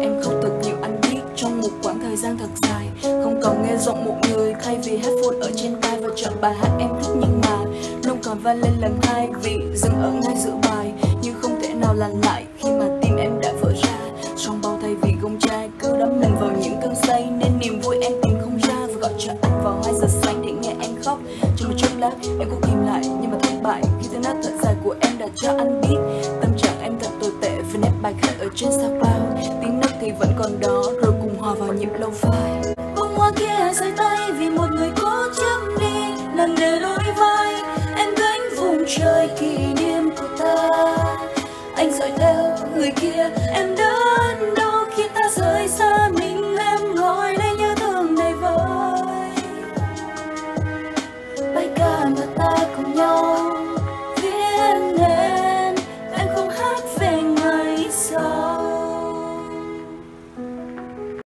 em khóc thật nhiều anh biết. Trong một quãng thời gian thật dài, không còn nghe giọng một người, thay vì headphone ở trên tai và chọn bài hát em thích, nhưng mà nông còn vang lên lần hai vì dừng ở ngay giữa bài. Nhưng không thể nào làm lại khi mà tim em đã vỡ ra. Trong bao thay vì gông trai cứ đắm mình vào những cơn say, nên niềm vui em tìm không ra và gọi cho anh vào 2 giờ sáng để nghe anh khóc. Trong một chốc lát em cố kìm lại nhưng mà thất bại khi tiếng nát thật dài của em đã cho anh biết tâm trạng em thật tồi tệ vì nét bài khác ở trên SoundCloud. Tiếng nấc thì vẫn còn đó rồi cùng hòa vào nhịp lâu phai. Bông hoa kia rơi tay vì một người cố chấp đi, nặng nề đôi vai em gánh vùng trời kỷ niệm của ta. Anh dõi theo người kia em đã